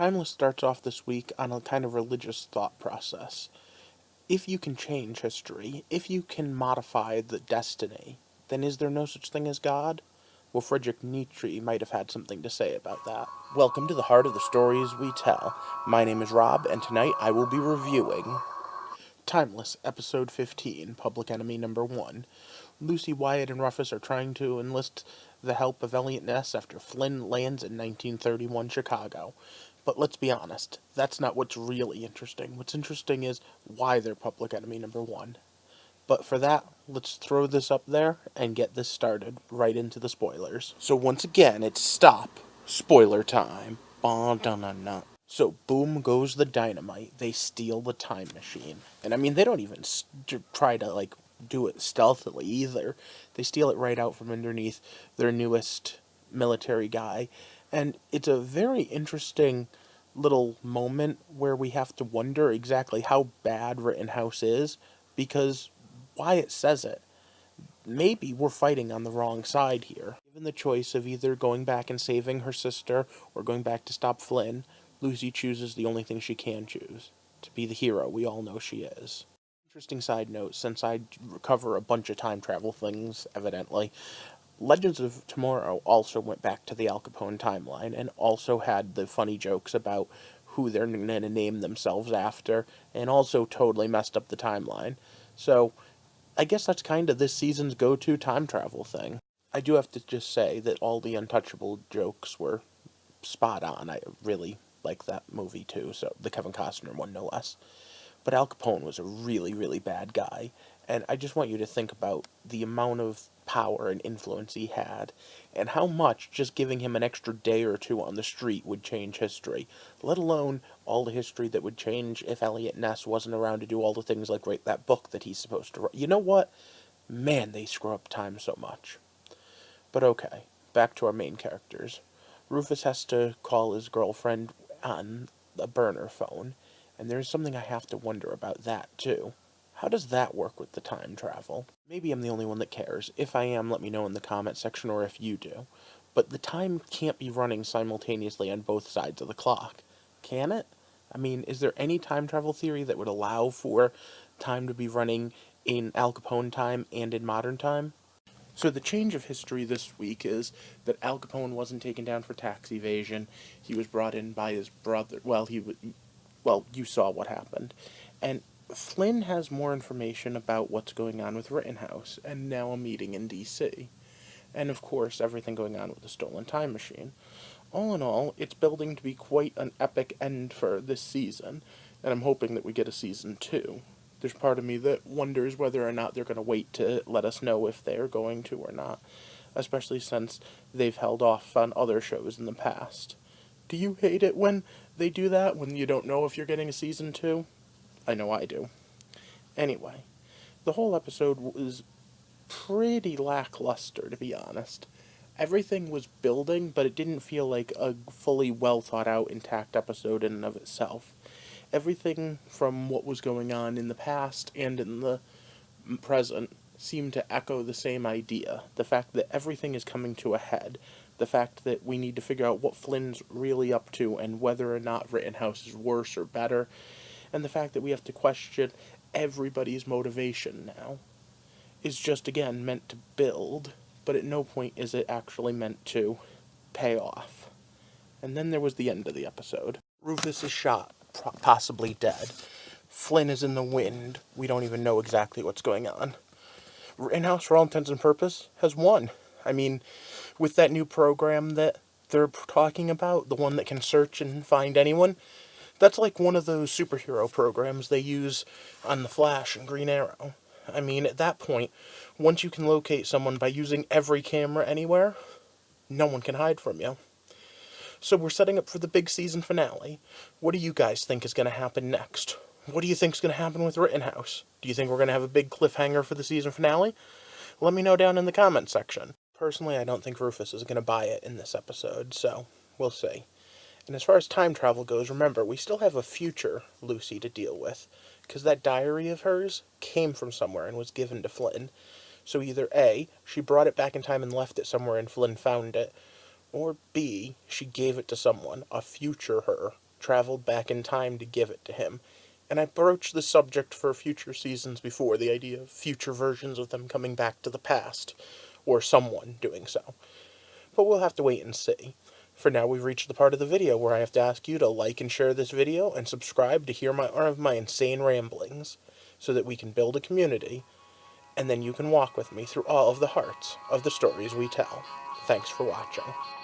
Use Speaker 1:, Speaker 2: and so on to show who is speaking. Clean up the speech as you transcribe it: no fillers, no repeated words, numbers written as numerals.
Speaker 1: Timeless starts off this week on a kind of religious thought process. If you can change history, if you can modify the destiny, then is there no such thing as God? Well, Friedrich Nietzsche might have had something to say about that. Welcome to the heart of the stories we tell. My name is Rob, and tonight I will be reviewing Timeless, Episode 15, Public Enemy Number 1. Lucy, Wyatt, and Rufus are trying to enlist the help of Elliot Ness after Flynn lands in 1931 Chicago. But let's be honest, that's not what's really interesting. What's interesting is why they're public enemy number 1. But for that, let's throw this up there and get this started right into the spoilers. So once again, it's stop. Spoiler time. Ba-da-na-na. So boom goes the dynamite. They steal the time machine. And I mean, they don't even try to, do it stealthily either. They steal it right out from underneath their newest military guy. And it's a very interesting little moment where we have to wonder exactly how bad Rittenhouse is, because Wyatt says it. Maybe we're fighting on the wrong side here. Given the choice of either going back and saving her sister or going back to stop Flynn, Lucy chooses the only thing she can choose, to be the hero we all know she is. Interesting side note, since I cover a bunch of time travel things, evidently, Legends of Tomorrow also went back to the Al Capone timeline and also had the funny jokes about who they're going to name themselves after, and also totally messed up the timeline. So, I guess that's kind of this season's go-to time travel thing. I do have to just say that all the Untouchable jokes were spot on. I really like that movie too, so the Kevin Costner one no less. But Al Capone was a really, really bad guy, and I just want you to think about the amount of power and influence he had, and how much just giving him an extra day or two on the street would change history, let alone all the history that would change if Elliot Ness wasn't around to do all the things like write that book that he's supposed to write. You know what? Man, they screw up time so much. But okay, back to our main characters. Rufus has to call his girlfriend on a burner phone, and there's something I have to wonder about that, too. How does that work with the time travel? Maybe I'm the only one that cares. If I am, let me know in the comment section, or if you do. But the time can't be running simultaneously on both sides of the clock. Can it? I mean, is there any time travel theory that would allow for time to be running in Al Capone time and in modern time? So the change of history this week is that Al Capone wasn't taken down for tax evasion. He was brought in by his brother. Well, you saw what happened. And Flynn has more information about what's going on with Rittenhouse, and now a meeting in D.C. And of course, everything going on with the stolen time machine. All in all, it's building to be quite an epic end for this season, and I'm hoping that we get a season 2. There's part of me that wonders whether or not they're going to wait to let us know if they're going to or not, especially since they've held off on other shows in the past. Do you hate it when they do that, when you don't know if you're getting a season 2? I know I do. Anyway, the whole episode was pretty lackluster, to be honest. Everything was building, but it didn't feel like a fully well thought out, intact episode in and of itself. Everything from what was going on in the past and in the present seemed to echo the same idea. The fact that everything is coming to a head. The fact that we need to figure out what Flynn's really up to and whether or not Rittenhouse is worse or better. And the fact that we have to question everybody's motivation now is just, again, meant to build, but at no point is it actually meant to pay off. And then there was the end of the episode. Rufus is shot, possibly dead. Flynn is in the wind. We don't even know exactly what's going on. Rittenhouse, for all intents and purposes, has won. I mean, with that new program that they're talking about, the one that can search and find anyone, that's like one of those superhero programs they use on The Flash and Green Arrow. I mean, at that point, once you can locate someone by using every camera anywhere, no one can hide from you. So we're setting up for the big season finale. What do you guys think is going to happen next? What do you think is going to happen with Rittenhouse? Do you think we're going to have a big cliffhanger for the season finale? Let me know down in the comment section. Personally, I don't think Rufus is going to buy it in this episode, so we'll see. And as far as time travel goes, remember, we still have a future Lucy to deal with, because that diary of hers came from somewhere and was given to Flynn. So either A, she brought it back in time and left it somewhere and Flynn found it, or B, she gave it to someone, a future her, traveled back in time to give it to him. And I broached the subject for future seasons before, the idea of future versions of them coming back to the past, or someone doing so. But we'll have to wait and see. For now, we've reached the part of the video where I have to ask you to like and share this video and subscribe to hear more of my insane ramblings, so that we can build a community, and then you can walk with me through all of the hearts of the stories we tell. Thanks for watching.